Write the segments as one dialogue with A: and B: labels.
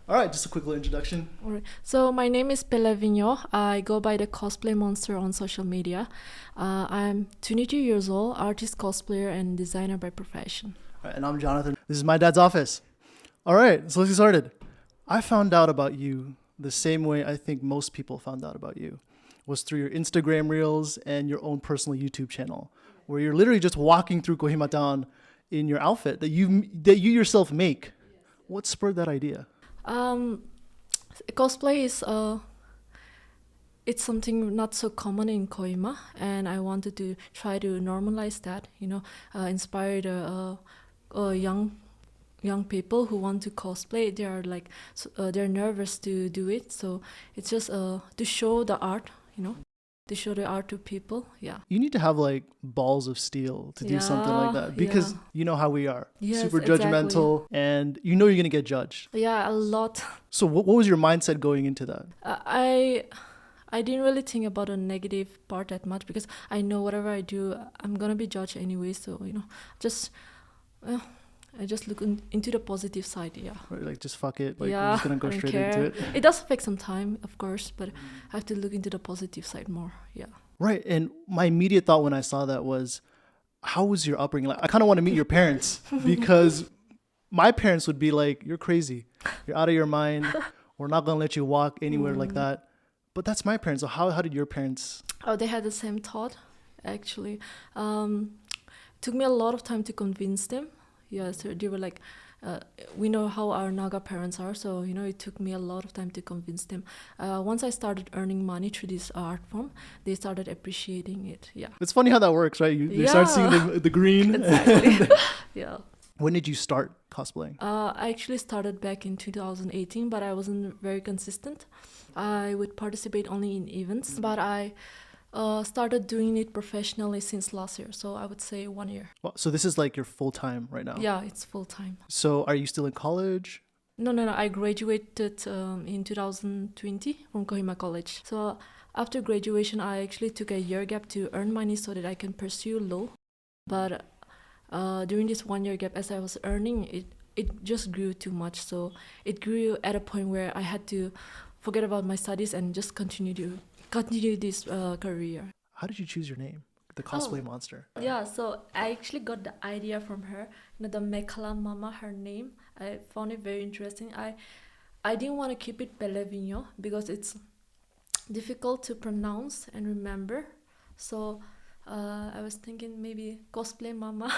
A: All right, just a quick little introduction.
B: Alright. So my name is Bella Vigno. I go by the Cosplay Monster on social media. I'm 22 years old, artist, cosplayer, and designer by profession.
A: All right, and I'm Jonathan. This is my dad's office. All right, so let's get started. I found out about you the same way I think most people found out about you, was through your Instagram reels and your own personal YouTube channel, where you're literally just walking through Kohima Town in your outfit that you yourself make. What spurred that idea?
B: Um, Cosplay is it's something not so common in Koima, and I wanted to try to normalize that. Inspire the young people who want to cosplay. They are like they're nervous to do it, so it's just to show the art. To show the art to people. Yeah.
A: You need to have like balls of steel to do something like that, because
B: Yeah.
A: you know how we are.
B: Yes,
A: Super
B: exactly.
A: judgmental, and you know you're going to get judged.
B: Yeah, a lot.
A: So what was your mindset going into that?
B: I didn't really think about the negative part that much because I know whatever I do, I'm gonna be judged anyway. So just uh, I just look into the positive side. Yeah.
A: Or like, just fuck it. Like,
B: Yeah,
A: we're just going to go
B: I don't
A: straight
B: care.
A: into it.
B: It does take some time, of course, but I have to look into the positive side more. Yeah.
A: Right. And my immediate thought when I saw that was, how was your upbringing? Like, I kind of want to meet your parents, because my parents would be like, you're crazy. You're out of your mind. We're not going to let you walk anywhere like that. But that's my parents. So how did your parents?
B: Oh, they had the same thought, actually. Took me a lot of time to convince them. Yeah, so they were like, we know how our Naga parents are, so it took me a lot of time to convince them. Once I started earning money through this art form, they started appreciating it. Yeah.
A: It's funny how that works, right? You start seeing the green.
B: Exactly. Yeah.
A: When did you start cosplaying?
B: I actually started back in 2018, but I wasn't very consistent. I would participate only in events, but I started doing it professionally since last year, so I would say 1 year.
A: Well, so this is like your full time right now.
B: Yeah, it's full time.
A: So are you still in college?
B: No. I graduated in 2020 from Kohima College. So after graduation, I actually took a year gap to earn money so that I can pursue law. But during this 1 year gap, as I was earning, it just grew too much. So it grew at a point where I had to forget about my studies and just continue this career.
A: How did you choose your name? The Cosplay Monster.
B: Yeah, so I actually got the idea from her. The Mekhala Mama, her name. I found it very interesting. I didn't want to keep it Pelevino because it's difficult to pronounce and remember. So I was thinking maybe Cosplay Mama.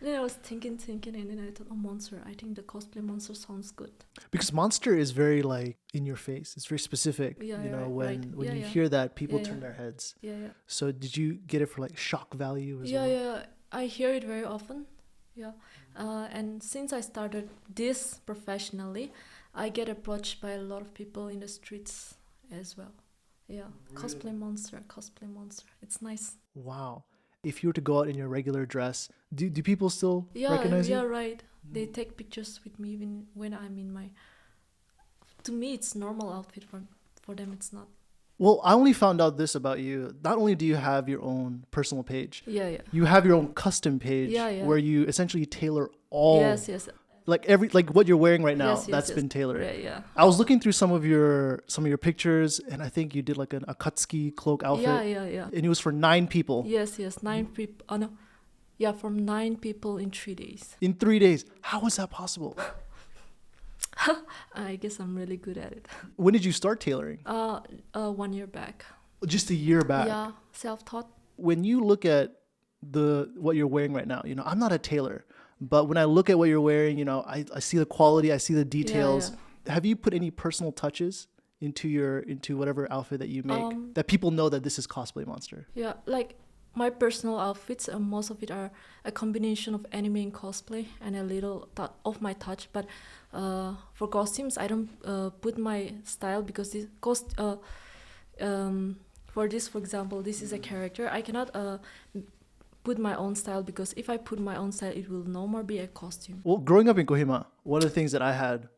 B: Then I was thinking, and then I thought, monster. I think the Cosplay Monster sounds good.
A: Because monster is very like in your face. It's very specific.
B: Yeah,
A: when
B: Yeah,
A: you
B: yeah.
A: hear that, people
B: Yeah,
A: turn
B: yeah.
A: their heads.
B: Yeah.
A: So did you get it for like shock value as well?
B: Yeah. I hear it very often. Yeah. And since I started this professionally, I get approached by a lot of people in the streets as well. Yeah. Really? Cosplay monster. It's nice.
A: Wow. If you were to go out in your regular dress, do people still recognize you?
B: Yeah, right. They take pictures with me even when I'm in my... To me, it's normal outfit. For them, it's not.
A: Well, I only found out this about you. Not only do you have your own personal page,
B: Yeah.
A: you have your own custom page where you essentially tailor all.
B: Yes.
A: Like what you're wearing right now,
B: Yes,
A: that's been tailored.
B: Yeah.
A: I was looking through some of your pictures, and I think you did like a Akatsuki cloak outfit.
B: Yeah.
A: And it was for 9 people.
B: Yes. 9 people. Oh, no. Yeah, from 9 people in 3 days.
A: In 3 days. How was that possible?
B: I guess I'm really good at it.
A: When did you start tailoring?
B: 1 year back.
A: Just a year back.
B: Yeah, self-taught.
A: When you look at what you're wearing right now, I'm not a tailor, but when I look at what you're wearing, I see the quality, I see the details.
B: Yeah.
A: Have you put any personal touches into whatever outfit that you make that people know that this is Cosplay Monster?
B: Yeah, like my personal outfits, most of it are a combination of anime and cosplay and a little of my touch. But for costumes, I don't put my style because for this, for example, this is a character. I cannot put my own style because if I put my own style, it will no more be a costume.
A: Well, growing up in Kohima, one of the things that I had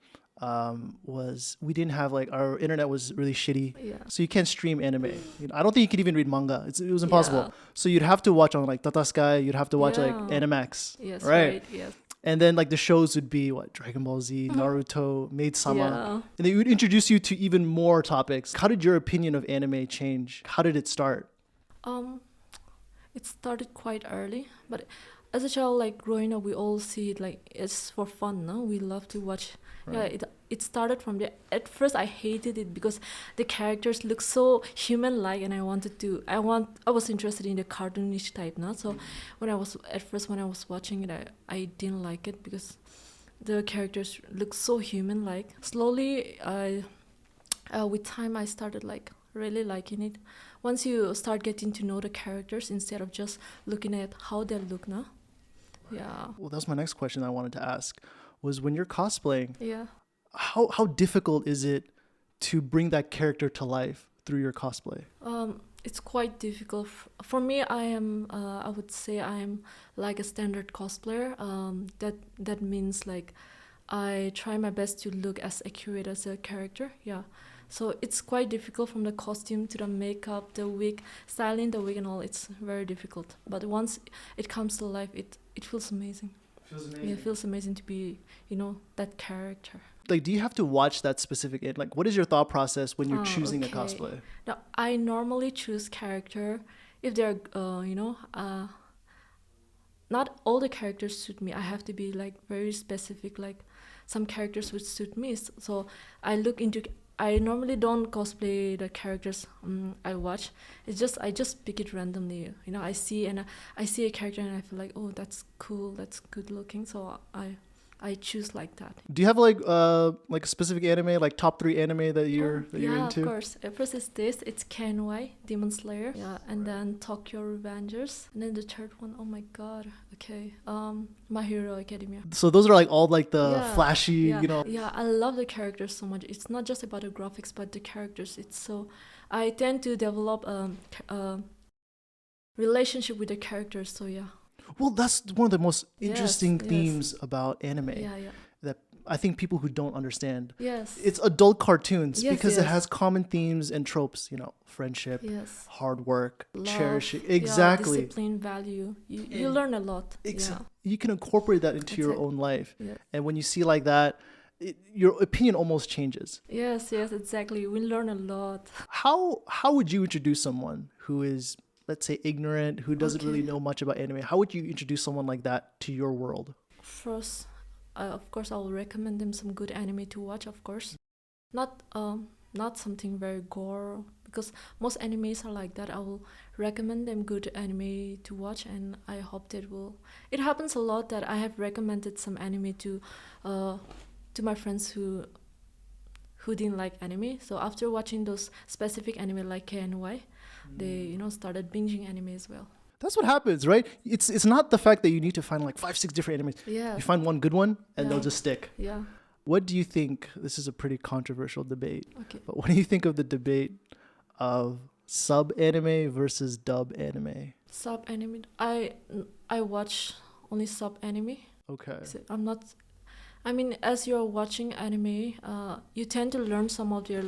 A: was we didn't have our internet was really shitty.
B: Yeah.
A: So you can't stream anime. I don't think you could even read manga. It was impossible.
B: Yeah.
A: So you'd have to watch on Tata Sky. You'd have to watch
B: Yeah.
A: Animax.
B: Yes,
A: right.
B: Yes.
A: And then like the shows would be what, Dragon Ball Z, Naruto, Maid Sama.
B: Yeah.
A: And they would introduce you to even more topics. How did your opinion of anime change? How did it start?
B: Um, it started quite early, but as a child, like growing up, we all see it like it's for fun, no? We love to watch. Yeah,
A: Right.
B: it started from there. At first, I hated it because the characters look so human-like, and I was interested in the cartoonish type, no? So when I was watching it, I didn't like it because the characters look so human-like. Slowly, with time, I started like really liking it. Once you start getting to know the characters instead of just looking at how they look now. Yeah.
A: Well, that's my next question I wanted to ask was when you're cosplaying,
B: Yeah.
A: how difficult is it to bring that character to life through your cosplay?
B: It's quite difficult. For me, I would say I am like a standard cosplayer. That means like I try my best to look as accurate as a character. Yeah. So it's quite difficult from the costume to the makeup, the wig, styling the wig and all. It's very difficult. But once it comes to life, it feels amazing.
A: Feels
B: Yeah,
A: amazing.
B: it feels amazing to be, that character.
A: Like, do you have to watch that specific like what is your thought process when you're choosing a
B: Okay.
A: cosplay?
B: Now, I normally choose character if they're, not all the characters suit me. I have to be like very specific. Like some characters would suit me. So I look into. I normally don't cosplay the characters I watch. It's just I just pick it randomly. I see a character and I feel like, oh, that's cool. That's good looking. So I choose like that.
A: Do you have like a specific anime, like top 3 anime that you're
B: Yeah,
A: into?
B: of course. First is this. It's KNY, Demon Slayer. Yeah, and then Tokyo Revengers. And then the third one, oh my god. Okay. My Hero Academia.
A: So those are like all like the
B: Yeah,
A: flashy,
B: yeah, yeah. I love the characters so much. It's not just about the graphics, but the characters. I tend to develop relationship with the characters. So yeah.
A: Well, that's one of the most interesting
B: Yes.
A: themes about anime
B: Yeah, yeah.
A: that I think people who don't understand.
B: Yes.
A: It's adult cartoons
B: Yes,
A: because it
B: yes.
A: has common themes and tropes, friendship,
B: Yes.
A: hard work,
B: Love,
A: cherishing.
B: yeah,
A: Exactly.
B: discipline, value. You
A: And
B: learn a lot. Yeah.
A: You can incorporate that into your
B: Exact-
A: own life.
B: Yeah.
A: And when you see like that, your opinion almost changes.
B: Yes, exactly. We learn a lot.
A: How would you introduce someone who is, let's say, ignorant, who doesn't really
B: Okay.
A: know much about anime? How would you introduce someone like that to your world?
B: First, of course, I will recommend them some good anime to watch. Of course, not something very gore because most animes are like that. I will recommend them good anime to watch, and I hope that will. It happens a lot that I have recommended some anime to my friends who didn't like anime. So after watching those specific anime like KNY, they started binging anime as well.
A: That's what happens, right? It's not the fact that you need to find like 5, 6 different animes.
B: Yeah.
A: You find one good one and they'll
B: Yeah.
A: just stick.
B: Yeah.
A: What do you think? This is a pretty controversial debate.
B: Okay.
A: But what do you think of the debate of sub anime versus dub anime?
B: Sub anime. I watch only sub anime.
A: Okay.
B: So I'm not. I mean, as you're watching anime, you tend to learn some of your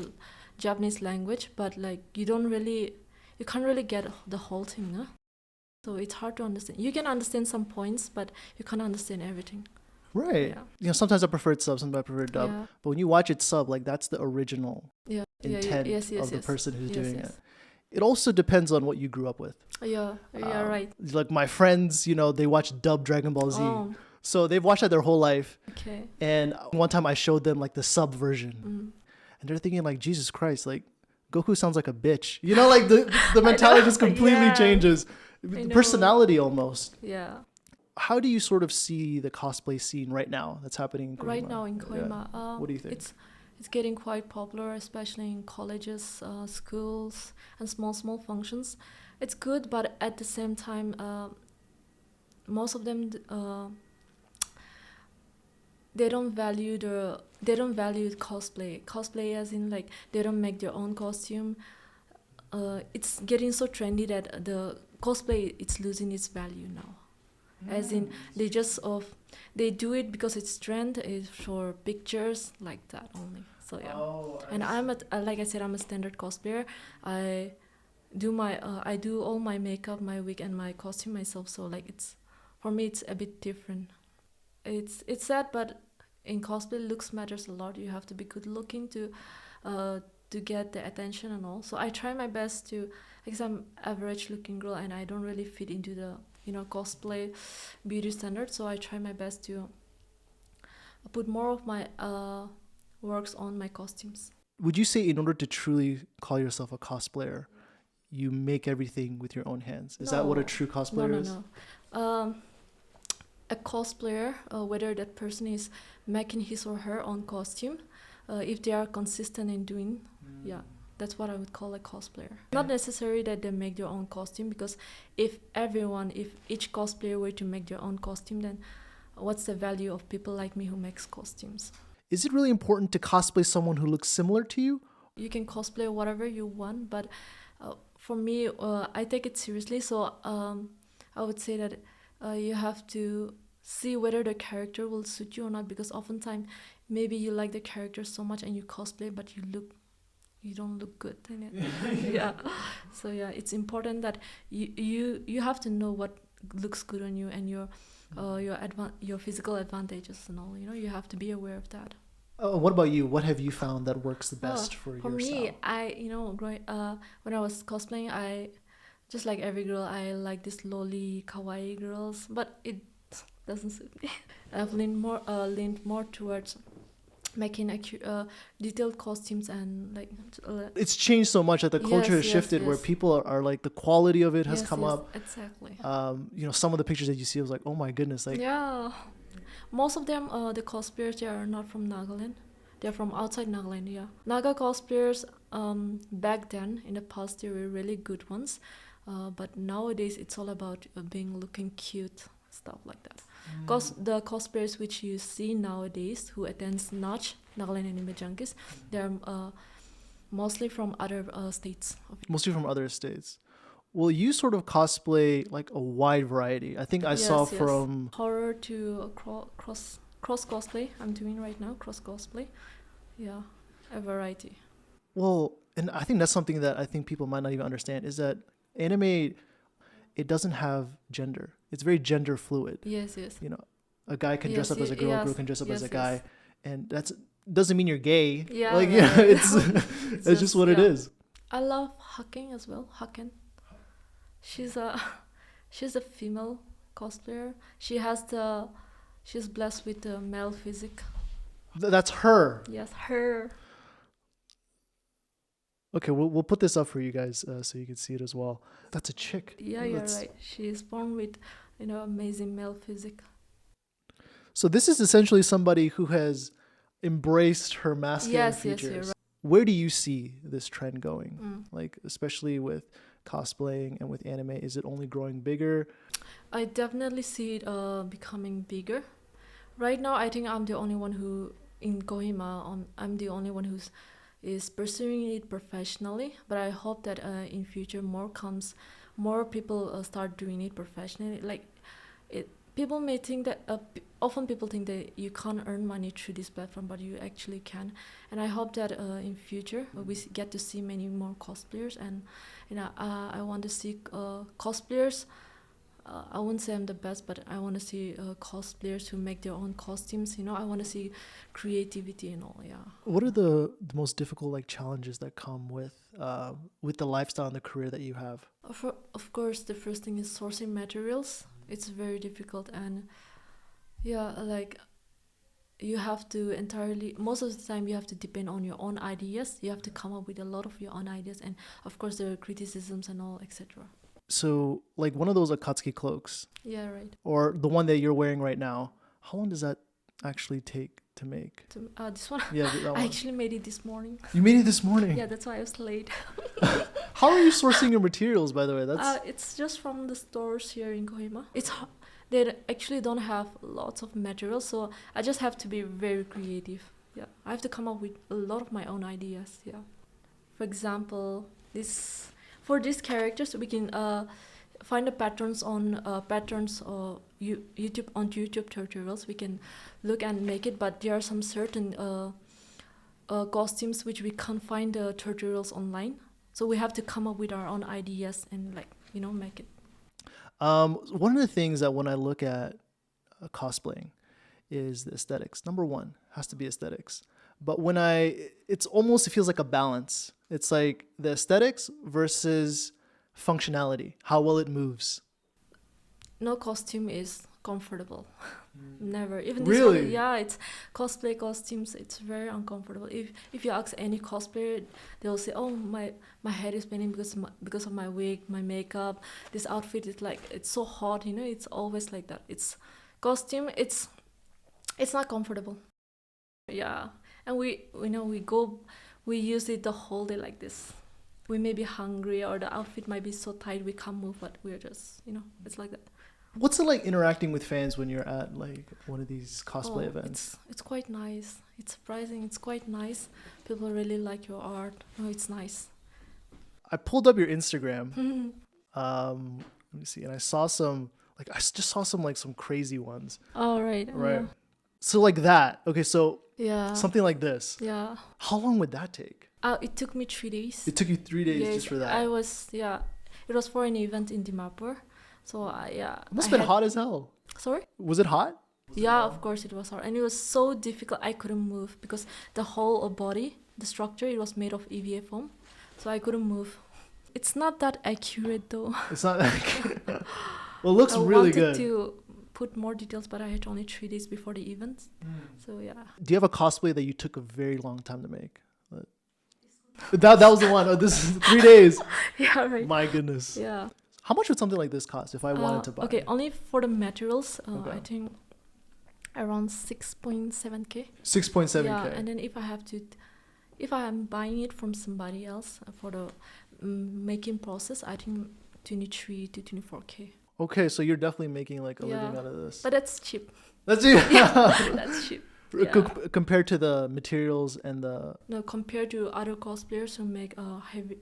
B: Japanese language, but like you can't really get the whole thing, no? So it's hard to understand. You can understand some points, but you can't understand everything.
A: Right.
B: Yeah.
A: Sometimes I prefer it sub, sometimes I prefer it dub.
B: Yeah.
A: But when you watch it sub, like that's the original
B: Yeah.
A: intent
B: Yes.
A: of the person who's doing
B: yes.
A: it. It also depends on what you grew up with.
B: Yeah. Yeah. Right.
A: Like my friends, they watch dub Dragon Ball Z.
B: Oh.
A: So they've watched that their whole life.
B: Okay.
A: And one time I showed them like the sub version.
B: Mm.
A: And they're thinking like, Jesus Christ, like Goku sounds like a bitch. Like the mentality just completely
B: Yeah.
A: changes.
B: I know.
A: Personality almost.
B: Yeah.
A: How do you sort of see the cosplay scene right now that's happening in Kohima?
B: Right now in Kohima,
A: Yeah. What do you think?
B: It's getting quite popular, especially in colleges, schools, and small functions. It's good, but at the same time, most of them they don't value cosplay. Cosplay as in like they don't make their own costume. It's getting so trendy that the cosplay it's losing its value now. As in they do it because it's trend, is for pictures like that only. So yeah. And like I said, I'm a standard cosplayer. I do all my makeup, my wig, and my costume myself. So like for me it's a bit different. it's sad, but in cosplay, looks matters a lot. You have to be good looking to get the attention and all. So I try my best to, because I'm average looking girl and I don't really fit into the cosplay beauty standard. So I try my best to put more of my works on my costumes.
A: Would you say in order to truly call yourself a cosplayer, you make everything with your own hands? Is that what a
B: No.
A: true
B: No,
A: cosplayer is?
B: no. A cosplayer, whether that person is making his or her own costume, if they are consistent in doing, yeah, that's what I would call a cosplayer. Not necessary that they make their own costume, because if each cosplayer were to make their own costume, then what's the value of people like me who makes costumes?
A: Is it really important to cosplay someone who looks similar to you?
B: You can cosplay whatever you want, but for me, I take it seriously. So I would say that you have to see whether the character will suit you or not, because oftentimes maybe you like the character so much and you cosplay, but you don't look good in it. Yeah. So yeah, it's important that you have to know what looks good on you and your physical advantages and all. You have to be aware of that.
A: What about you? What have you found that works the best for
B: For
A: your
B: me,
A: style?
B: when I was cosplaying, I just like every girl, I like these lolly kawaii girls, but it doesn't suit me. I've leaned more towards making detailed costumes and like.
A: It's changed so much that the culture has
B: Yes,
A: shifted, where
B: yes.
A: people are like, the quality of it has
B: Yes,
A: come
B: yes,
A: up.
B: exactly.
A: Some of the pictures that you see, I was like, oh my goodness, like
B: Yeah, most of them, the cosplayers, they are not from Nagaland. They're from outside Nagaland. Yeah, Naga cosplayers. Back then, in the past, they were really good ones, but nowadays it's all about being looking cute, stuff like that. Because the cosplayers which you see nowadays who attends Notch, Nagaland Anime Junkies, they're mostly from other states.
A: mostly from other states. Well, you sort of cosplay like a wide variety. I think I saw
B: Yes, yes.
A: from
B: Horror to cross cosplay. I'm doing right now cross cosplay. Yeah, a variety.
A: well, and I think that's something that I think people might not even understand, is that anime, it doesn't have gender. It's very gender fluid.
B: Yes, yes.
A: You know, a guy can dress
B: Yes,
A: up as a girl, a girl
B: yes,
A: can dress up as a
B: yes,
A: guy,
B: yes.
A: and that's doesn't mean you're gay.
B: Yeah,
A: Like,
B: right,
A: yeah,
B: right.
A: it's
B: It's
A: it's just what it
B: yeah.
A: is.
B: I love Haken as well. Haken. She's a she's a female cosplayer. She's blessed with the male physique.
A: That's her.
B: Yes, her.
A: Okay, we'll put this up for you guys so you can see it as well. That's a chick.
B: Yeah, you're right. She is born with amazing male physique.
A: So this is essentially somebody who has embraced her masculine
B: Yes, yes,
A: features.
B: you're right.
A: Where do you see this trend going?
B: Mm.
A: Like, especially with cosplaying and with anime, is it only growing bigger?
B: I definitely see it becoming bigger. Right now, I think I'm the only one who in Kohima. I'm the only one is pursuing it professionally. But I hope that in future more people start doing it professionally. Like it, people may think that often people think that you can't earn money through this platform, but you actually can. And I hope that in future we get to see many more cosplayers, and I want to see cosplayers. I wouldn't say I'm the best, but I want to see cosplayers who make their own costumes. I want to see creativity and all. Yeah.
A: What are the most difficult like challenges that come with the lifestyle and the career that you have?
B: Of course, the first thing is sourcing materials. It's very difficult, and yeah, like you have to most of the time you have to depend on your own ideas. You have to come up with a lot of your own ideas, and of course there are criticisms and all, etc.
A: So, like one of those Akatsuki cloaks,
B: Yeah, right.
A: or the one that you're wearing right now, how long does that actually take to make?
B: This one,
A: Yeah, that
B: I
A: one.
B: actually made it this morning.
A: You made it this morning.
B: Yeah, that's why I was late.
A: How are you sourcing your materials, by the way? That's
B: It's just from the stores here in Kohima. They actually don't have lots of materials, so I just have to be very creative. Yeah, I have to come up with a lot of my own ideas. Yeah, for example, for these characters, we can find the patterns on YouTube tutorials. We can look and make it, but there are some certain costumes which we can't find the tutorials online. So we have to come up with our own ideas and make it.
A: one of the things that when I look at cosplaying is the aesthetics. Number one has to be aesthetics. But it feels like a balance. It's like the aesthetics versus functionality, how well it moves.
B: No costume is comfortable. Never. Even this
A: Really?
B: one, yeah, it's cosplay costumes. It's very uncomfortable. If you ask any cosplayer, they'll say, "Oh, my head is paining because of my wig, my makeup. This outfit is like it's so hot. You know, it's always like that. It's costume. It's not comfortable. Yeah, and we use it the whole day like this. We may be hungry or the outfit might be so tight we can't move, but we're just it's like that.
A: What's it like interacting with fans when you're at like one of these cosplay events?
B: It's quite nice. It's surprising. It's quite nice. People really like your art. Oh, it's nice.
A: I pulled up your Instagram. Let me see, and I saw some some crazy ones.
B: Oh, right.
A: Right. So like that. Okay, so
B: Yeah.
A: something like this.
B: Yeah.
A: How long would that take?
B: It took me 3 days.
A: It took you 3 days
B: Yes,
A: just for that.
B: It was for an event in Dimapur. So
A: It must have been hot as hell.
B: Sorry?
A: Was it hot?
B: Yeah, of course it was hard. And it was so difficult. I couldn't move because the whole body, the structure, it was made of EVA foam. So I couldn't move. It's not that accurate though.
A: It's not well, it looks really good.
B: I wanted to put more details, but I had only 3 days before the event. So yeah.
A: Do you have a cosplay that you took a very long time to make? That was the one. Oh, this is 3 days.
B: Yeah, right.
A: My goodness.
B: Yeah.
A: How much would something like this cost if I wanted to buy?
B: Okay, only for the materials,
A: Okay.
B: I think around 6.7K.
A: 6.7K.
B: Yeah, and then if I am buying it from somebody else for the making process, I think 23 to 24K.
A: Okay, so you're definitely making like a
B: Yeah.
A: living out of this.
B: But that's cheap.
A: That's it.
B: That's cheap. Yeah.
A: Compared to the materials and the...
B: No, compared to other cosplayers who make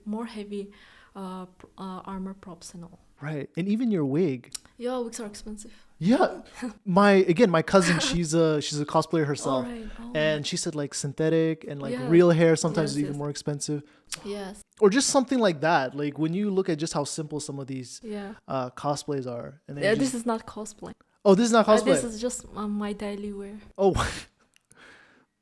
B: more heavy armor props and all.
A: Right. And even your wig.
B: Yeah, wigs are expensive.
A: Yeah. My cousin, she's a cosplayer herself.
B: All right. Oh.
A: And she said like synthetic and like
B: Yeah.
A: real hair sometimes
B: Yes,
A: is even
B: yes.
A: more expensive.
B: Yes.
A: Or just something like that. Like when you look at just how simple some of these
B: Yeah.
A: cosplays are. And then
B: Yeah,
A: you
B: this is not cosplay.
A: Oh, this is not cosplay.
B: This is just my daily wear.
A: Oh,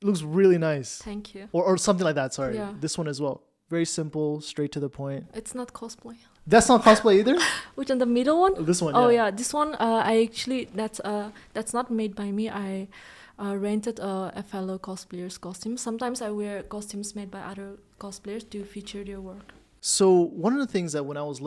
A: it looks really nice.
B: Thank you.
A: Or something like that. Sorry.
B: Yeah.
A: This one as well. Very simple, straight to the point.
B: It's not cosplay.
A: That's not cosplay either?
B: Which one? The middle one?
A: This one,
B: Oh
A: yeah.
B: yeah, this one. I actually that's not made by me. I rented a fellow cosplayer's costume. Sometimes I wear costumes made by other cosplayers to feature their work.
A: So one of the things that when I was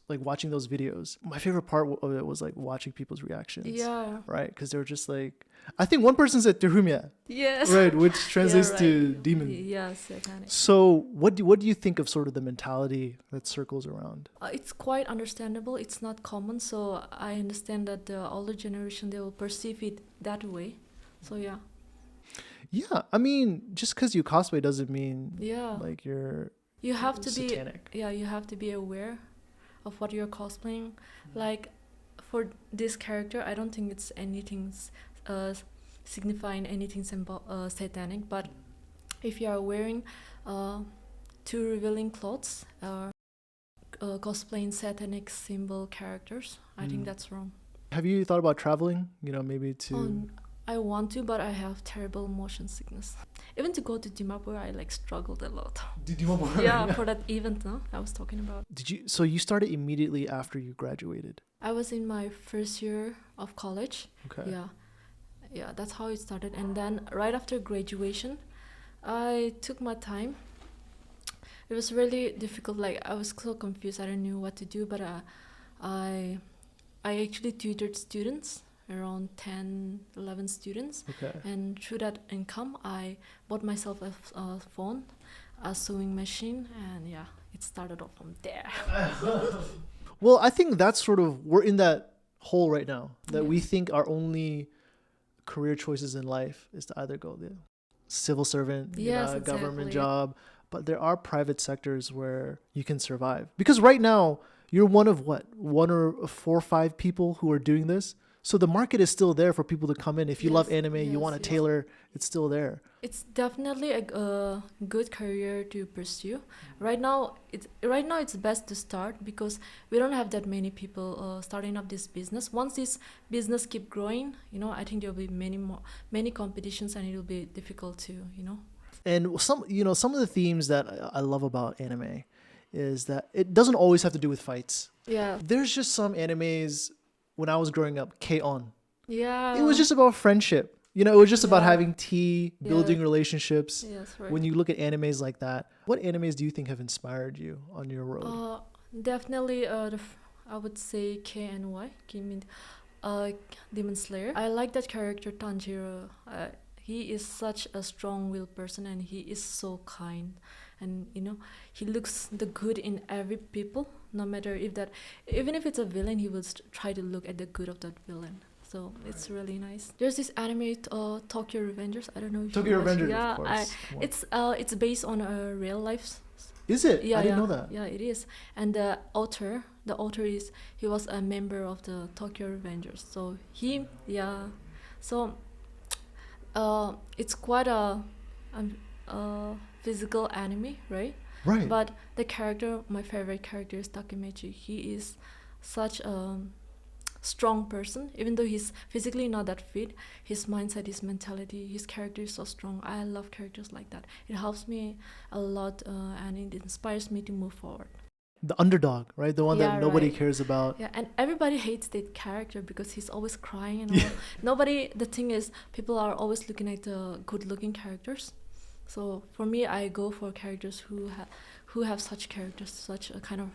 A: like watching those videos, my favorite part of it was like watching people's reactions.
B: Yeah.
A: Right, because they were just like, I think one person said Terumia.
B: Yes.
A: Right, which translates
B: Yeah,
A: to
B: right.
A: demon.
B: Yes, satanic.
A: So what do you think of sort of the mentality that circles around?
B: It's quite understandable. It's not common, so I understand that the older generation, they will perceive it that way. So yeah.
A: Yeah, I mean, just because you cosplay doesn't mean
B: Yeah.
A: like you're
B: You have to
A: satanic.
B: you have to be aware of what you're cosplaying. Like for this character, I don't think it's anything signifying anything satanic. But if you are wearing too revealing clothes or cosplaying satanic symbol characters, I think that's wrong.
A: Have you thought about traveling? Maybe to...
B: I want to, but I have terrible motion sickness. Even to go to Dimapur, I struggled a lot.
A: Did you want more?
B: Yeah, for that event, I was talking about.
A: So you started immediately after you graduated?
B: I was in my first year of college.
A: Okay.
B: Yeah, that's how it started. And then right after graduation, I took my time. It was really difficult. I was so confused. I didn't know what to do, but I actually tutored students, around 10, 11 students.
A: Okay.
B: And through that income, I bought myself a phone, a sewing machine, and yeah, it started off from there.
A: Well, I think that's we're in that hole right now that we
B: Yes.
A: think our only career choices in life is to either go the civil servant,
B: Yes,
A: a government
B: exactly.
A: job, but there are private sectors where you can survive. Because right now, you're one of 1 or 4 or 5 people who are doing this. So the market is still there for people to come in. If you love
B: Yes,
A: anime, you want to
B: yes.
A: tailor, it's still there.
B: It's definitely a good career to pursue. Right now it's best to start because we don't have that many people starting up this business. Once this business keep growing, I think there'll be many competitions, and it will be difficult to.
A: And some of the themes that I love about anime is that it doesn't always have to do with fights.
B: Yeah.
A: There's just some animes when I was growing up, K-On!
B: Yeah.
A: It was just about friendship. It was just about
B: Yeah.
A: having tea, building relationships.
B: Yes, right.
A: When you look at animes like that, what animes do you think have inspired you on your road?
B: Definitely, I would say KNY, Demon Slayer. I like that character Tanjiro. He is such a strong-willed person, and he is so kind, and he looks the good in every people. No matter even if it's a villain, he will try to look at the good of that villain. So it's really nice. There's this anime, Tokyo Revengers. I don't know if
A: Tokyo
B: you watch it.
A: Revengers,
B: Yeah,
A: of course.
B: it's based on a real life.
A: Is it?
B: Yeah,
A: I didn't
B: yeah,
A: know that.
B: yeah, it is. And the author he was a member of the Tokyo Revengers. So so it's quite a physical anime, right?
A: Right.
B: But my favorite character is Takemechi. He is such a strong person. Even though he's physically not that fit, his mindset, his mentality, his character is so strong. I love characters like that. It helps me a lot, and it inspires me to move forward.
A: The underdog, right? The one that nobody cares about.
B: Yeah, and everybody hates that character because he's always crying and all. The thing is, people are always looking at the good-looking characters. So for me, I go for characters who have such characters, such a kind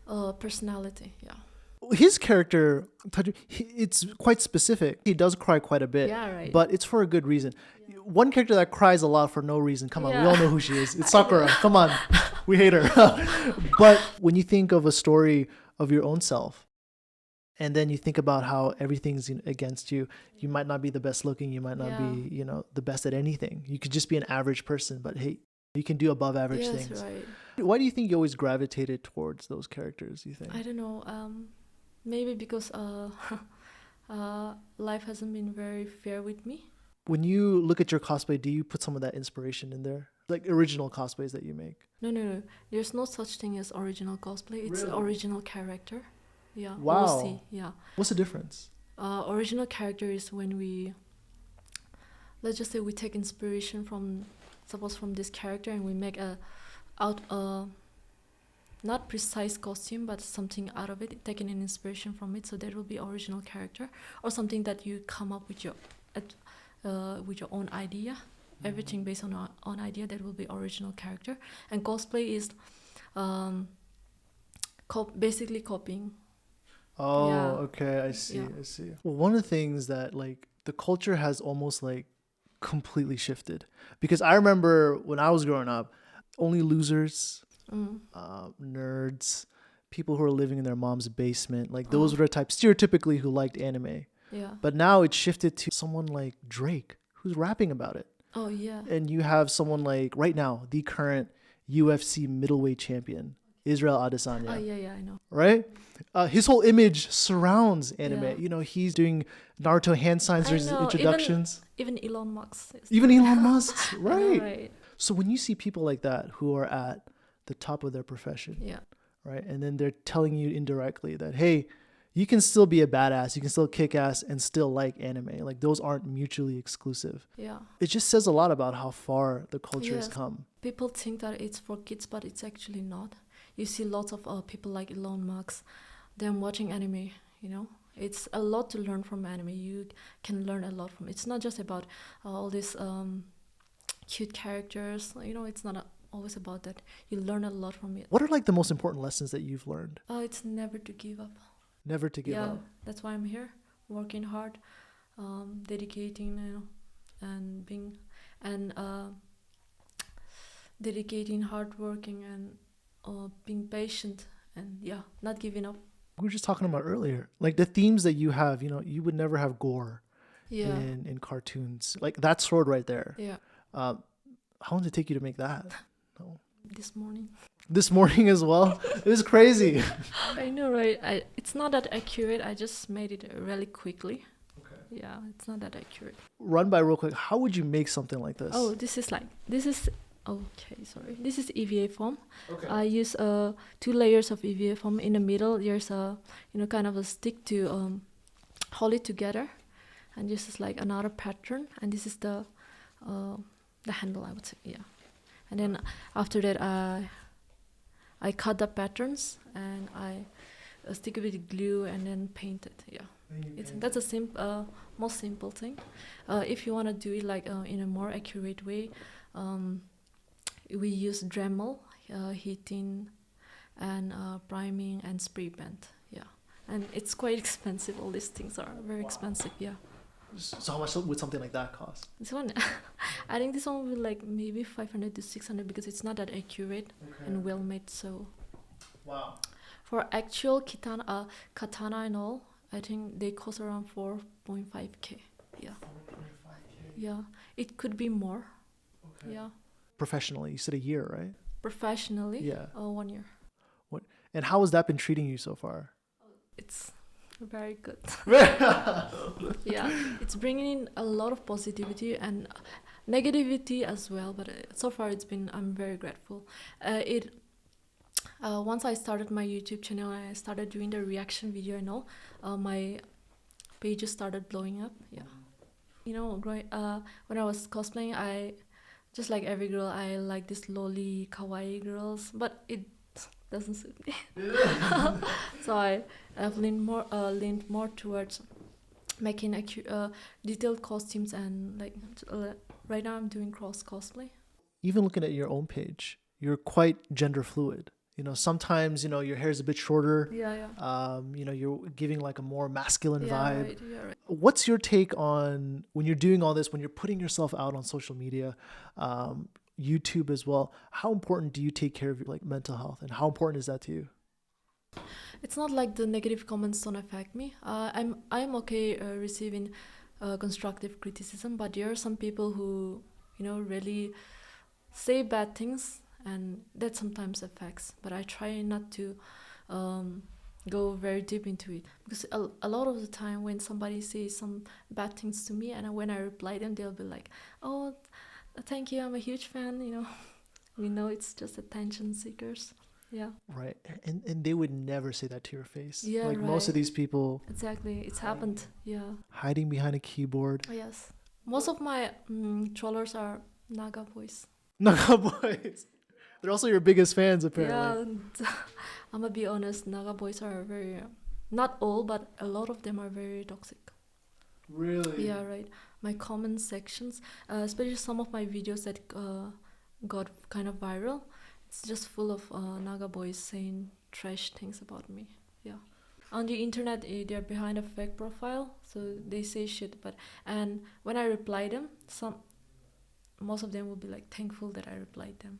B: of personality. Yeah.
A: His character, it's quite specific. He does cry quite a bit,
B: Yeah, right.
A: but it's for a good reason. One character that cries a lot for no reason. Come on, we
B: Yeah.
A: all know who she is. It's Sakura. Come on, we hate her. But when you think of a story of your own self, and then you think about how everything's against you, you might not be the best looking. You might not be, the best at anything. You could just be an average person, but hey, you can do above average
B: Yes,
A: things.
B: right.
A: Why do you think you always gravitated towards those characters, you think?
B: I don't know. Maybe because life hasn't been very fair with me.
A: When you look at your cosplay, do you put some of that inspiration in there? Like original cosplays that you make?
B: No. There's no such thing as original cosplay. It's
A: Really?
B: original character. Yeah.
A: Wow.
B: OC, yeah.
A: What's the difference?
B: Original character is when let's just say we take inspiration from this character, and we make not precise costume, but something out of it, taking an inspiration from it. So that will be original character, or something that you come up with your own idea. Everything based on our own idea, that will be original character. And cosplay is basically copying.
A: Oh,
B: Yeah.
A: okay, I see,
B: Yeah.
A: I see. Well, one of the things that the culture has almost completely shifted, because I remember when I was growing up, only losers, nerds, people who are living in their mom's basement, those were the type stereotypically who liked anime.
B: Yeah.
A: But now it's shifted to someone like Drake who's rapping about it.
B: Oh, yeah.
A: And you have someone right now, the current UFC middleweight champion, Israel Adesanya.
B: Oh, yeah, I know.
A: Right? His whole image surrounds anime.
B: Yeah.
A: He's doing Naruto hand signs
B: I
A: during his
B: know,
A: introductions.
B: Even Elon Musk.
A: Even Elon Musk's,
B: I know,
A: right?
B: right.
A: So when you see people like that who are at the top of their profession,
B: Yeah.
A: right? And then they're telling you indirectly that, hey, you can still be a badass, you can still kick ass and still like anime. Those aren't mutually exclusive.
B: Yeah.
A: It just says a lot about how far the culture has
B: Yes.
A: come.
B: People think that it's for kids, but it's actually not. You see lots of people like Elon Musk, them watching anime, It's a lot to learn from anime. You can learn a lot from it. It's not just about all these cute characters. It's not always about that. You learn a lot from it.
A: What are the most important lessons that you've learned?
B: It's never to give up.
A: Never to give up.
B: That's why I'm here, working hard, dedicating, and being and dedicating, hardworking, and being patient, and not giving up.
A: We were just talking about earlier, the themes that you have. You would never have gore in cartoons. That sword right there.
B: Yeah.
A: How long did it take you to make that? No.
B: this morning.
A: This morning as well. It was crazy.
B: I know, right? It's not that accurate. I just made it really quickly.
A: Okay.
B: Yeah, it's not that accurate.
A: Run by real quick. How would you make something like this?
B: Oh, this is okay, sorry. This is EVA foam.
A: Okay.
B: I use 2 layers of EVA foam. In the middle, there's a kind of a stick to hold it together, and this is like another pattern. And this is the handle, I would say. Yeah, and then after that, I cut the patterns and I stick it with glue and then paint it. Yeah, that's a most simple thing. If you want to do it like in a more accurate way, we use Dremel, heating, and priming and spray paint. Yeah, and it's quite expensive. All these things are very expensive. Yeah.
A: So how much would something like that cost?
B: This one, I think this one will be like maybe 500 to 600 because it's not that accurate and well made. So,
A: wow.
B: for actual katana and all, I think they cost around 4.5K. Yeah.
A: 4.5K.
B: Yeah, it could be more.
A: Okay.
B: Yeah.
A: Professionally, you said a year, right?
B: Professionally,
A: Yeah.
B: 1 year.
A: And how has that been treating you so far?
B: It's very good. Yeah, it's bringing in a lot of positivity and negativity as well. But so far, I'm very grateful. Once I started my YouTube channel, I started doing the reaction video and all. My pages started blowing up. Yeah, when I was cosplaying, I just like every girl, I like this lolly kawaii girls, but it doesn't suit me. So I've leaned more towards making detailed costumes and like right now I'm doing cosplay.
A: Even looking at your own page, you're quite gender fluid. Sometimes your hair is a bit shorter.
B: Yeah.
A: You're giving like a more masculine vibe.
B: Right, yeah, right.
A: What's your take on when you're doing all this, when you're putting yourself out on social media, YouTube as well? How important do you take care of your mental health, and how important is that to you?
B: It's not like the negative comments don't affect me. I'm okay receiving constructive criticism, but there are some people who really say bad things, and that sometimes affects. But I try not to go very deep into it, because a lot of the time when somebody says some bad things to me, and when I reply them, they'll be like, "Oh, thank you, I'm a huge fan." We know it's just attention seekers. Yeah.
A: Right. And they would never say that to your face.
B: Yeah,
A: like
B: right.
A: Most of these people.
B: Exactly. It's happened. Yeah.
A: Hiding behind a keyboard.
B: Yes. Most of my trollers are Naga boys.
A: Naga boys. They're also your biggest fans, apparently.
B: Yeah. I'm gonna be honest. Naga boys are very, not all, but a lot of them are very toxic.
A: Really?
B: Yeah, right. My comment sections, especially some of my videos that got kind of viral, it's just full of Naga boys saying trash things about me. Yeah. On the internet, they're behind a fake profile, so they say shit. And when I reply them, most of them will be like thankful that I replied them.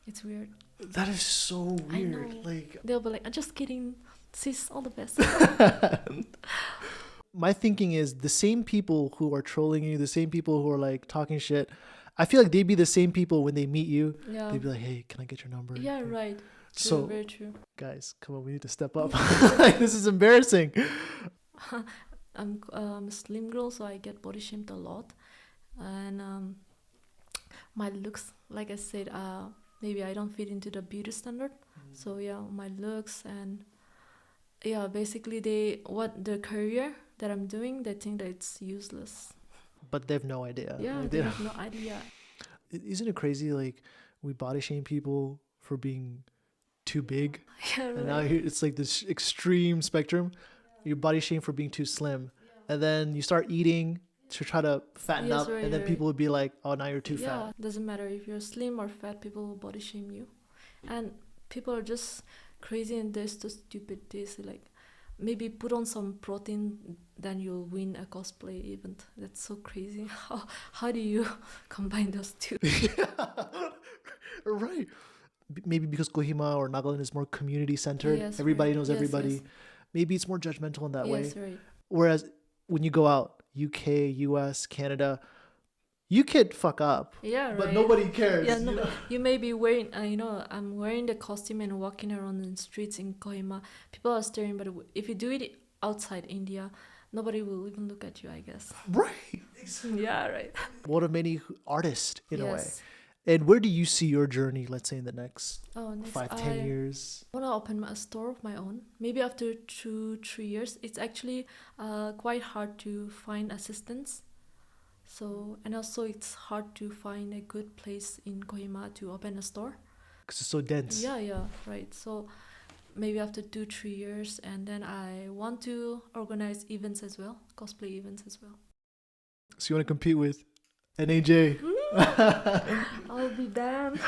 B: It's weird.
A: That is so weird.
B: I know.
A: Like,
B: they'll be like, "I'm just kidding. Sis, all the best."
A: My thinking is the same people who are trolling you, the same people who are like talking shit, I feel like they'd be the same people when they meet you.
B: Yeah.
A: They'd be like, "Hey, can I get your number?"
B: Yeah, right. True,
A: So,
B: very true.
A: guys, come on, we need to step up. This is embarrassing.
B: I'm a slim girl, so I get body shamed a lot, and my looks, like I said, maybe I don't fit into the beauty standard. So yeah, my looks and basically the career that I'm doing, they think that it's useless.
A: But they have no idea.
B: Yeah,
A: Like,
B: they have no idea.
A: Isn't it crazy? Like, we body shame people for being too big.
B: Yeah,
A: And
B: right.
A: now it's like this extreme spectrum. You body shame for being too slim. And then you start eating to try to fatten
B: Yes,
A: up.
B: right,
A: And then
B: right.
A: people would be like, "Oh, now you're too
B: Yeah,
A: fat."
B: doesn't matter if you're slim or fat, people will body shame you. And people are just crazy and they're so stupid. They say like, maybe put on some protein, then you'll win a cosplay event. That's so crazy. How do you combine those two?
A: Right. Maybe because Kohima or Nagaland is more community centered.
B: Yes,
A: Everybody
B: right.
A: knows
B: Yes,
A: everybody.
B: yes.
A: Maybe it's more judgmental in that way.
B: Yes, right.
A: Whereas when you go out, UK, US, Canada, You could fuck up,
B: Yeah,
A: but
B: right.
A: nobody cares.
B: Yeah,
A: you
B: no,
A: know?
B: you may be wearing, I'm wearing the costume and walking around the streets in Kohima. People are staring, but if you do it outside India, nobody will even look at you, I guess.
A: Right.
B: Yeah, right.
A: One of many artists in a way.
B: Yes.
A: And where do you see your journey, let's say, in the next
B: Oh, next,
A: 5, 10
B: I
A: years?
B: want to open a store of my own. Maybe after 2, 3 years. It's actually quite hard to find assistants. So, and also it's hard to find a good place in Kohima to open a store.
A: Because it's so dense.
B: Yeah, right. So maybe after 2, 3 years, and then I want to organize events as well, cosplay events as well.
A: So you want to compete with NAJ?
B: I'll be damned.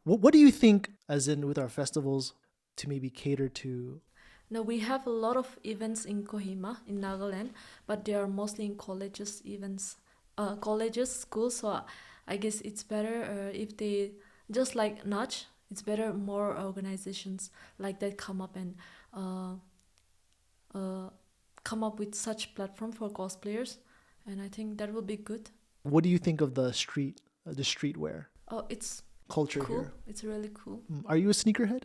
A: What do you think, as in with our festivals, to maybe cater to?
B: Now we have a lot of events in Kohima, in Nagaland, but they are mostly in colleges events, colleges, schools. So I guess it's better if they just like Nudge. It's better more organizations like that come up and uh, come up with such platform for cosplayers, and I think that will be good.
A: What do you think of the streetwear
B: Oh, it's
A: culture
B: cool.
A: here?
B: It's really cool.
A: Are you a sneakerhead?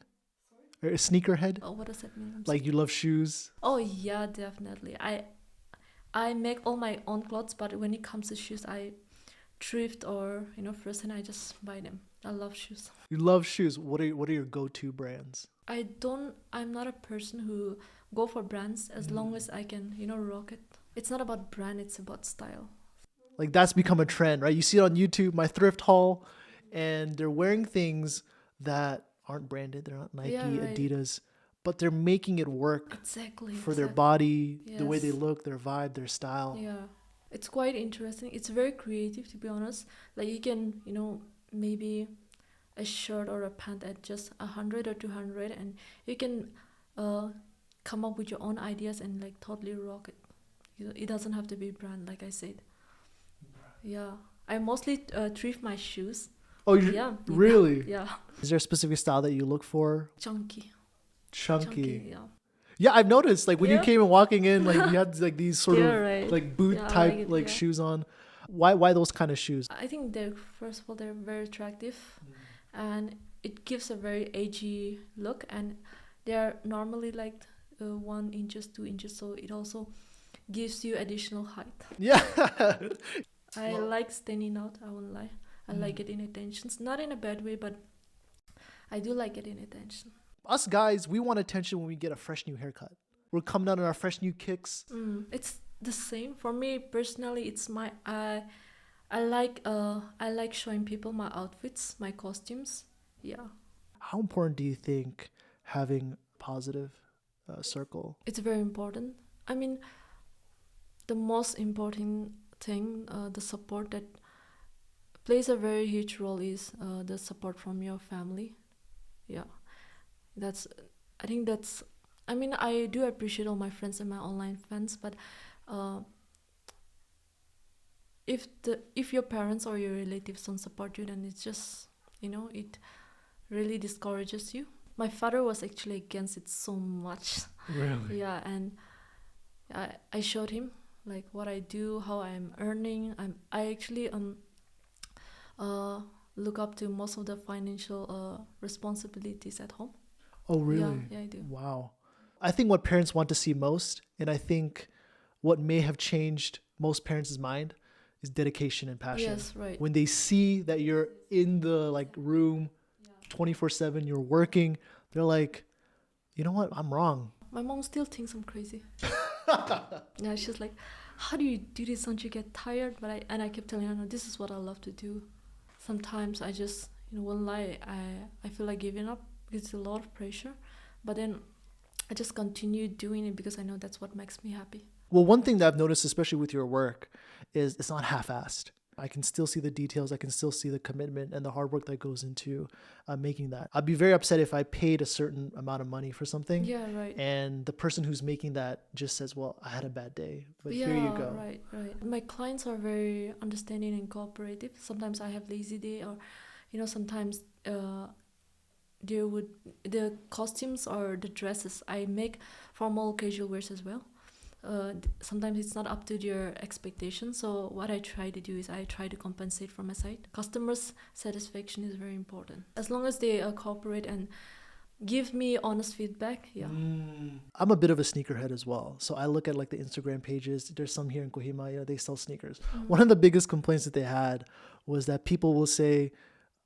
A: Or a sneakerhead?
B: Oh, what does that mean?
A: Like you love shoes?
B: Oh yeah, definitely. I make all my own clothes, but when it comes to shoes, I thrift or first hand I just buy them. I love shoes.
A: You love shoes. What are your go-to brands?
B: I'm not a person who go for brands as long as I can, rock it. It's not about brand, it's about style.
A: Like that's become a trend, right? You see it on YouTube, my thrift haul, and they're wearing things that aren't branded. They're not Nike,
B: Yeah, right.
A: Adidas, but they're making it work
B: Exactly.
A: for their
B: exactly.
A: body, the way they
B: Yes.
A: look, their vibe, their style.
B: Yeah. It's quite interesting. It's very creative, to be honest. Like you can, maybe a shirt or a pant at just 100 or 200, and you can come up with your own ideas and like totally rock it. It doesn't have to be brand, like I said. Yeah, I mostly thrift my shoes.
A: Oh, you
B: Yeah,
A: really?
B: yeah,
A: Is there a specific style that you look for?
B: chunky,
A: Chunky.
B: yeah.
A: Yeah, I've noticed. Like when you
B: Yeah.
A: came and walking in, like you had like these sort
B: Yeah,
A: of
B: right.
A: like boot
B: Yeah, I
A: type
B: like it,
A: like
B: yeah.
A: shoes on. Why those kind of shoes?
B: I think they're first of all they're very attractive, and it gives a very edgy look, and they are normally like 1 inches, 2 inches, so it also gives you additional height.
A: Yeah.
B: I
A: Well-
B: like standing out. I won't lie. I like getting attentions, not in a bad way, but I do like getting attention.
A: Us guys, we want attention when we get a fresh new haircut. We're coming out in our fresh new kicks.
B: It's the same for me personally. It's my I like showing people my outfits, my costumes. Yeah,
A: How important do you think having a positive circle?
B: it's very important. I mean, the most important thing, the support that plays a very huge role is the support from your family. Yeah, that's. I think that's. I mean, I do appreciate all my friends and my online fans, but uh, if your parents or your relatives don't support you, then it's just it really discourages you. My father was actually against it so much.
A: Really?
B: Yeah, and I showed him like what I do, how I'm earning. I actually look up to most of the financial responsibilities at home.
A: Oh, really?
B: Yeah, I do.
A: Wow. I think what parents want to see most, and I think what may have changed most parents' mind is dedication and passion.
B: Yes, right.
A: When they see that you're in the like room 24/7, you're working, they're like, you know what? I'm wrong.
B: My mom still thinks I'm crazy. Yeah, she's like, "How do you do this? Don't you get tired?" But I kept telling her, "No, this is what I love to do." Sometimes I just, won't lie, I feel like giving up because it's a lot of pressure. But then I just continue doing it because I know that's what makes me happy.
A: Well, one thing that I've noticed, especially with your work, is it's not half-assed. I can still see the details. I can still see the commitment and the hard work that goes into making that. I'd be very upset if I paid a certain amount of money for something,
B: Yeah, right.
A: and the person who's making that just says, well, I had a bad day, but
B: Yeah,
A: here you go.
B: right. My clients are very understanding and cooperative. Sometimes I have lazy day, or sometimes the costumes or the dresses I make formal casual wears as well. sometimes it's not up to your expectations. So what I try to do is I try to compensate from my side. Customers' satisfaction is very important. As long as they cooperate and give me honest feedback, yeah.
A: I'm a bit of a sneakerhead as well. So I look at like the Instagram pages. There's some here in Kohima, they sell sneakers. One of the biggest complaints that they had was that people will say,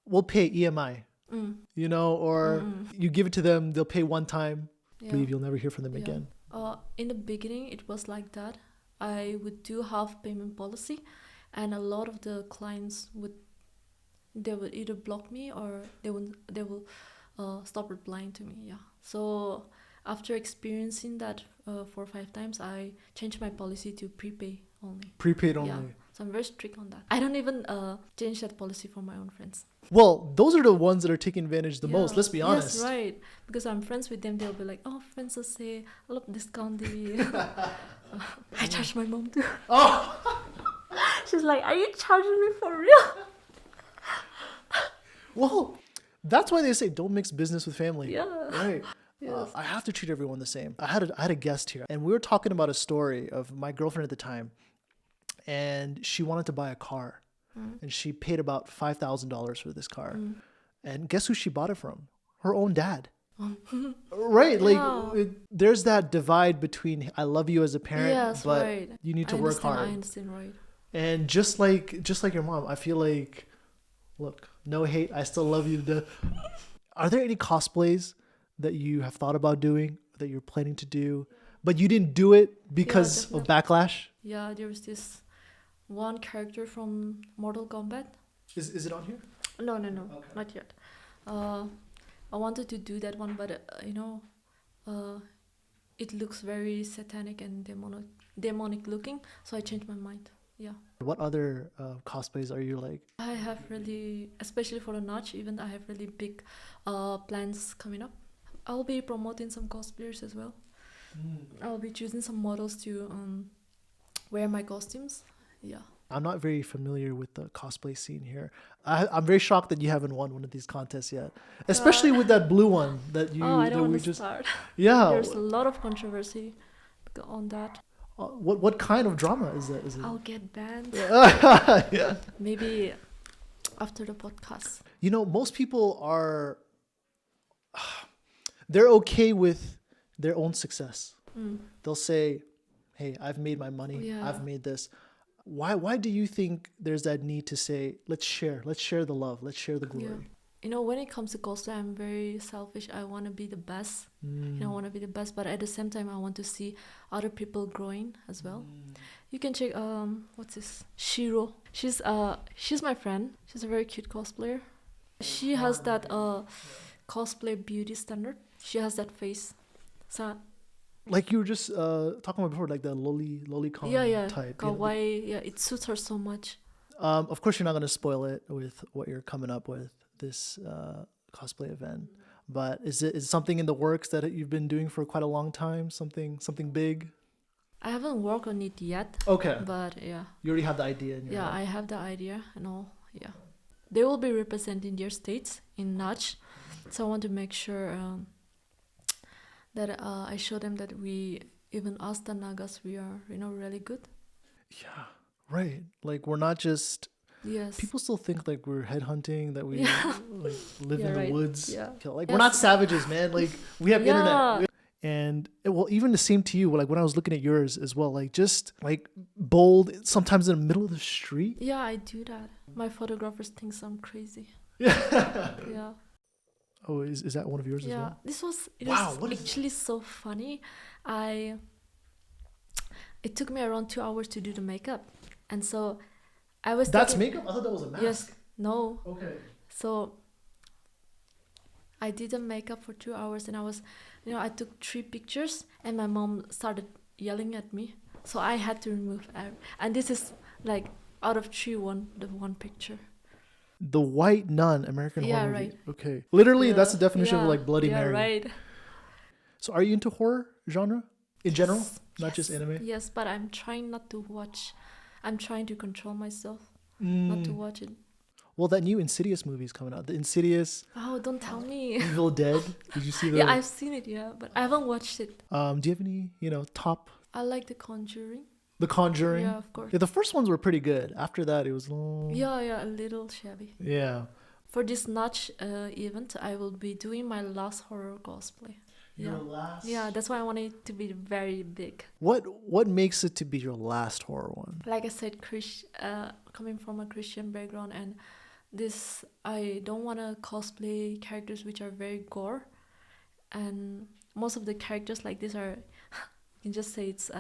A: we'll pay EMI, or you give it to them, they'll pay one time, leave, you'll never hear from them again.
B: In the beginning, it was like that. I would do half payment policy, and a lot of the clients would either block me or they will stop replying to me. Yeah. So after experiencing that 4 or 5 times, I changed my policy to prepay only.
A: Prepaid only.
B: Yeah. So I'm very strict on that. I don't even change that policy for my own friends.
A: Well, those are the ones that are taking advantage the most. Let's be honest.
B: Yes, right. Because I'm friends with them, they'll be like, "Oh, friends will say, I love discount." I charge my mom too.
A: Oh.
B: She's like, "Are you charging me for real?"
A: Well, that's why they say don't mix business with family.
B: Yeah.
A: Right.
B: Yes.
A: I have to treat everyone the same. I had a guest here, and we were talking about a story of my girlfriend at the time, and she wanted to buy a car, and she paid about $5,000 for this car, and guess who she bought it from? Her own dad. Right, like there's that divide between I love you as a parent, but you need to work hard.
B: I understand, right?
A: And just like your mom, I feel like, look, no hate, I still love you. Are there any cosplays that you have thought about doing, that you're planning to do, but you didn't do it because of backlash?
B: Yeah, there was this one character from Mortal Kombat.
A: Is it on here?
B: No, not yet. I wanted to do that one, but it looks very satanic and demonic looking, so I changed my mind. Yeah.
A: What other cosplays are you like?
B: I have really, especially for the Notch event, I have really big plans coming up. I'll be promoting some cosplayers as well. I'll be choosing some models to wear my costumes. Yeah.
A: I'm not very familiar with the cosplay scene here. I'm very shocked that you haven't won one of these contests yet, especially with that blue one that you.
B: I don't want to start.
A: Yeah.
B: There's a lot of controversy on that.
A: What kind of drama is that? Is it?
B: I'll get banned.
A: Yeah.
B: Maybe after the podcast.
A: Most people are. They're okay with their own success. They'll say, "Hey, I've made my money.
B: Yeah.
A: I've made this." Why do you think there's that need to say, let's share the love, let's share the glory?
B: Yeah. When it comes to cosplay, I'm very selfish. I want to be the best. I want to be the best, but at the same time, I want to see other people growing as well. You can check what's this? Shiro. She's my friend. She's a very cute cosplayer. She has that cosplay beauty standard. She has that face. So
A: like you were just talking about before, like the lolicon type.
B: Kawaii. Yeah, it suits her so much.
A: Of course, you're not going to spoil it with what you're coming up with this cosplay event. But is it something in the works that you've been doing for quite a long time? Something big?
B: I haven't worked on it yet.
A: Okay.
B: But yeah.
A: You already have the idea in your head.
B: I have the idea and all. Yeah. They will be representing their states in Notch. So I want to make sure that I show them that even us, the Nagas, we are, really good.
A: Yeah, right. Like we're not just.
B: Yes.
A: People still think like we're headhunting, that we like live in the woods.
B: Yeah.
A: Like we're not savages, man. Like we have internet. And even the same to you. Like when I was looking at yours as well, like just like bold, sometimes in the middle of the street.
B: Yeah, I do that. My photographers think I'm crazy. Yeah.
A: Oh, is that one of yours as well?
B: This was actually so funny. It took me around 2 hours to do the makeup, and so I was.
A: That's makeup? I thought that was a mask.
B: Yes. No.
A: Okay.
B: So I did the makeup for 2 hours, and I took 3 pictures, and my mom started yelling at me, so I had to remove. And this is like out of 3, the one picture.
A: The White Nun, American horror movie.
B: Right.
A: Okay. Literally, that's the definition of like Bloody Mary.
B: Right.
A: So are you into horror genre in general? Not just anime?
B: Yes, but I'm trying not to watch. I'm trying to control myself not to watch it.
A: Well, that new Insidious movie is coming out. The Insidious.
B: Oh, don't tell me.
A: Evil Dead. Did you see that?
B: Yeah, I've seen it, but I haven't watched it.
A: Do you have any, top
B: I like The Conjuring.
A: The Conjuring.
B: Yeah, of course.
A: Yeah, the first ones were pretty good. After that, it was.
B: Yeah, a little shabby.
A: Yeah.
B: For this Notch event, I will be doing my last horror cosplay.
A: Your
B: Yeah.
A: last.
B: Yeah, that's why I want it to be very big.
A: What makes it to be your last horror one?
B: Like I said, coming from a Christian background, and this, I don't want to cosplay characters which are very gore, and most of the characters like this are, you can just say it's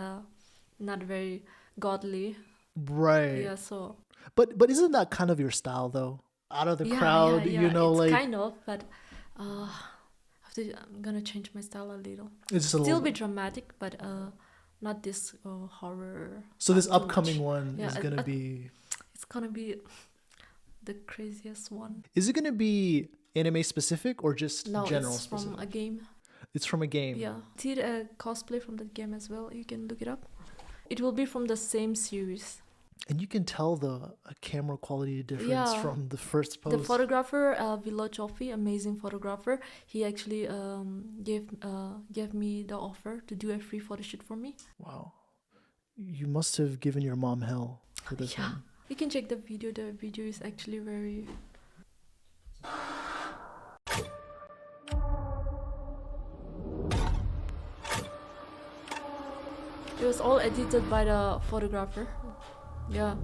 B: not very godly.
A: Right.
B: Yeah, so
A: But isn't that kind of your style though? Out of the crowd,
B: yeah,
A: you know,
B: it's
A: like
B: kind of, but I'm gonna change my style a little.
A: it's just a
B: Still
A: little
B: be dramatic, but not this horror.
A: So this
B: too
A: upcoming
B: much.
A: one
B: Yeah,
A: is gonna be.
B: It's gonna be the craziest one.
A: Is it gonna be anime specific or just
B: No,
A: general
B: it's
A: specific?
B: from a game.
A: It's from a game.
B: Yeah, did a cosplay from that game as well. You can look it up. It will be from the same series.
A: And you can tell the camera quality difference
B: Yeah.
A: from the first post.
B: The photographer, Vilo Chofi, amazing photographer. He actually gave me the offer to do a free photo shoot for me.
A: Wow. You must have given your mom hell for this
B: Yeah.
A: one.
B: You can check the video. The video is actually very. It was all edited by the photographer. Yeah.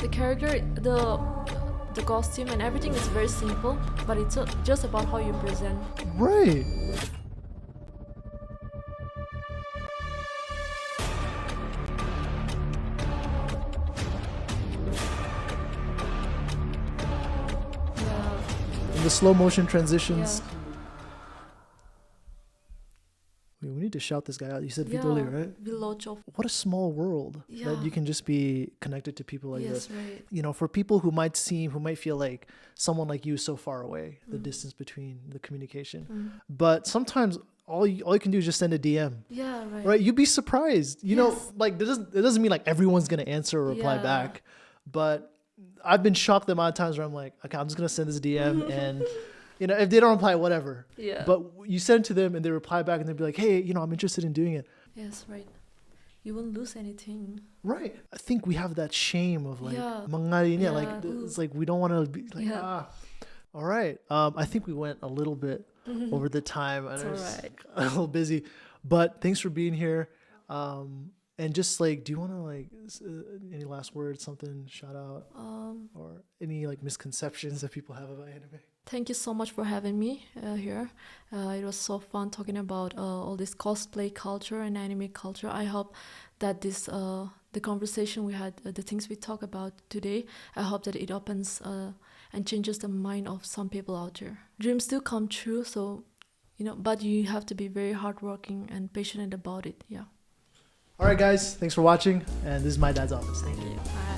B: The character, the costume and everything is very simple, but it's just about how you present.
A: Right.
B: Yeah.
A: And the slow motion transitions.
B: Yeah.
A: Wait, we need to shout this guy out. You said Vitoli, right?
B: Vilochov.
A: What a small world that
B: Yeah.
A: you can just be connected to people like
B: Yes,
A: this.
B: right.
A: You know, for people who might feel like someone like you is so far away, the distance between the communication. But sometimes all you can do is just send a DM.
B: Yeah, right.
A: Right? You'd be surprised. You know,
B: Yes.
A: like it doesn't mean like everyone's gonna answer or reply
B: Yeah.
A: back. But I've been shocked the amount of times where I'm like, okay, I'm just gonna send this DM and you know, if they don't reply, whatever.
B: Yeah.
A: But you send to them and they reply back and they'll be like, hey, you know, I'm interested in doing it.
B: Yes, right. You won't lose anything.
A: Right. I think we have that shame of like,
B: Yeah.
A: mangarin,
B: Yeah,
A: like it's like we don't want to be like,
B: Yeah.
A: All right. I think we went a little bit over the time. I
B: It's
A: know
B: alright.
A: it's a little busy, but thanks for being here. And just like, do you want to like any last words, something shout out, or any like misconceptions that people have about anime?
B: Thank you so much for having me here. It was so fun talking about all this cosplay culture and anime culture. I hope that this the conversation we had, the things we talk about today, I hope that it opens and changes the mind of some people out there. Dreams do come true, so you know, but you have to be very hardworking and passionate about it. Yeah.
A: All right, guys, thanks for watching. And this is my dad's office. Thank you.
B: Bye.